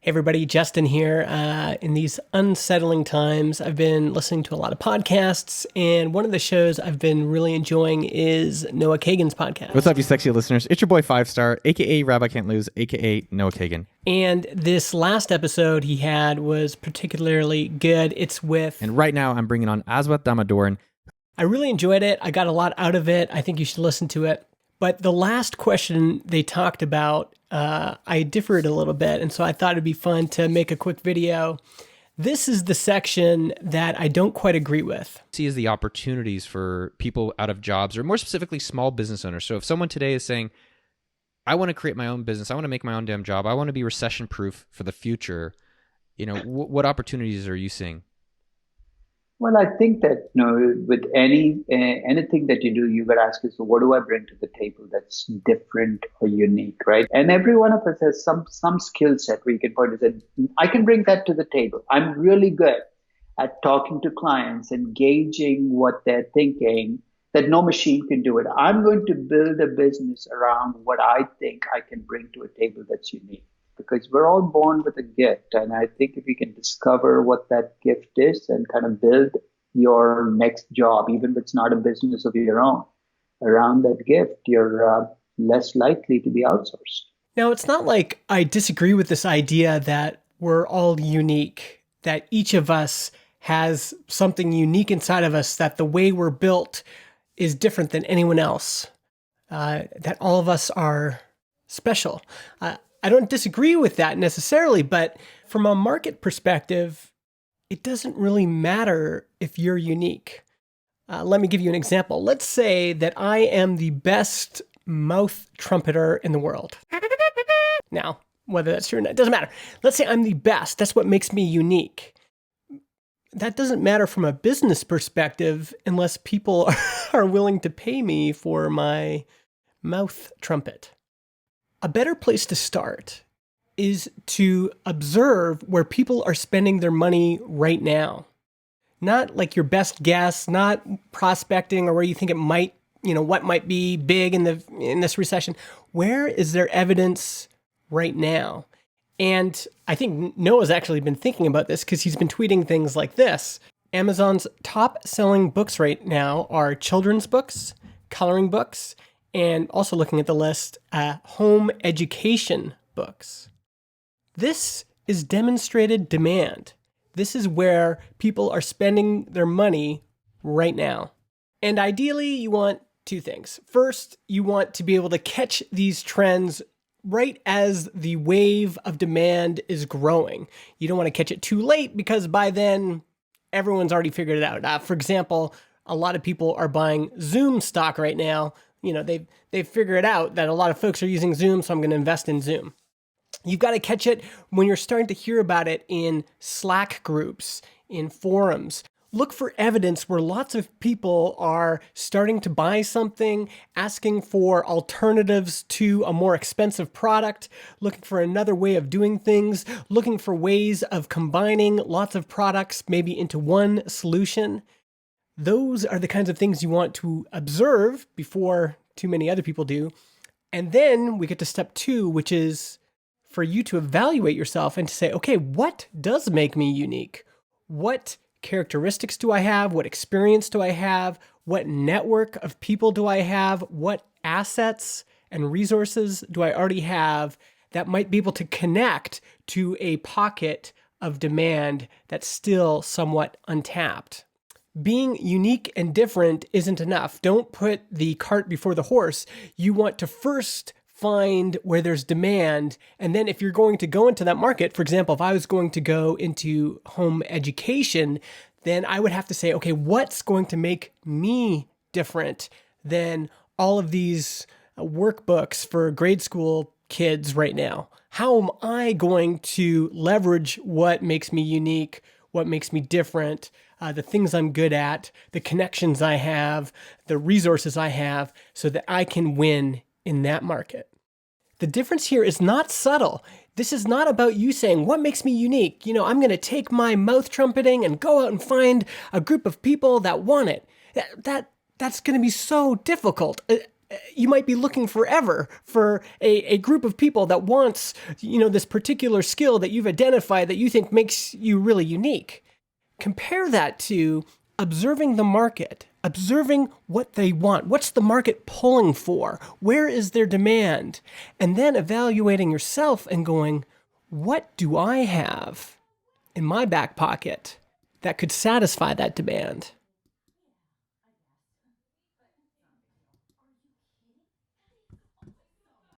Hey everybody, Justin here. In these unsettling times, I've been listening to a lot of podcasts, and one of the shows I've been really enjoying is Noah Kagan's podcast. What's up, you sexy listeners? It's your boy 5-Star, aka Rabbi Can't Lose, aka Noah Kagan. And this last episode he had was particularly good. It's with... And right now I'm bringing on Aswath Damodaran. I really enjoyed it. I got a lot out of it. I think you should listen to it. But the last question they talked about, I differed a little bit, and so I thought it'd be fun to make a quick video. This is the section that I don't quite agree with. See is the opportunities for people out of jobs, or more specifically, small business owners. So if someone today is saying, I want to create my own business, I want to make my own damn job, I want to be recession-proof for the future, you know, what opportunities are you seeing? Well, I think that, with anything that you do, you got to ask yourself, what do I bring to the table that's different or unique, right? And every one of us has some skill set where you can point and say, I can bring that to the table. I'm really good at talking to clients and gauging what they're thinking that no machine can do it. I'm going to build a business around what I think I can bring to a table that's unique. Because we're all born with a gift. And I think if you can discover what that gift is and kind of build your next job, even if it's not a business of your own, around that gift, you're less likely to be outsourced. Now, it's not like I disagree with this idea that we're all unique, that each of us has something unique inside of us, that the way we're built is different than anyone else, that all of us are special. I don't disagree with that necessarily, but from a market perspective, it doesn't really matter if you're unique. Let me give you an example. Let's say that I am the best mouth trumpeter in the world. Now, whether that's true or not, it doesn't matter. Let's say I'm the best. That's what makes me unique. That doesn't matter from a business perspective unless people are willing to pay me for my mouth trumpet. A better place to start is to observe where people are spending their money right now. Not like your best guess, not prospecting or where you think it might, what might be big in this recession. Where is there evidence right now? And I think Noah's actually been thinking about this because he's been tweeting things like this. Amazon's top selling books right now are children's books, coloring books, and also looking at the list, home education books. This is demonstrated demand. This is where people are spending their money right now. And ideally, you want two things. First, you want to be able to catch these trends right as the wave of demand is growing. You don't want to catch it too late because by then, everyone's already figured it out. For example, a lot of people are buying Zoom stock right now. They've figured out that a lot of folks are using Zoom, so I'm going to invest in Zoom. You've got to catch it when you're starting to hear about it in Slack groups, in forums. Look for evidence where lots of people are starting to buy something, asking for alternatives to a more expensive product, looking for another way of doing things, looking for ways of combining lots of products maybe into one solution. Those are the kinds of things you want to observe before too many other people do. And then we get to step 2, which is for you to evaluate yourself and to say, okay, what does make me unique? What characteristics do I have? What experience do I have? What network of people do I have? What assets and resources do I already have that might be able to connect to a pocket of demand that's still somewhat untapped? Being unique and different isn't enough. Don't put the cart before the horse. You want to first find where there's demand. And then if you're going to go into that market, for example, if I was going to go into home education, then I would have to say, okay, what's going to make me different than all of these workbooks for grade school kids right now? How am I going to leverage what makes me unique, what makes me different, the things I'm good at, the connections I have, the resources I have, so that I can win in that market? The difference here is not subtle. This is not about you saying, what makes me unique? I'm going to take my mouth trumpeting and go out and find a group of people that want it. That's going to be so difficult. you might be looking forever for a group of people that wants, this particular skill that you've identified that you think makes you really unique. Compare that to observing the market, observing what they want. What's the market pulling for? Where is their demand? And then evaluating yourself and going, what do I have in my back pocket that could satisfy that demand?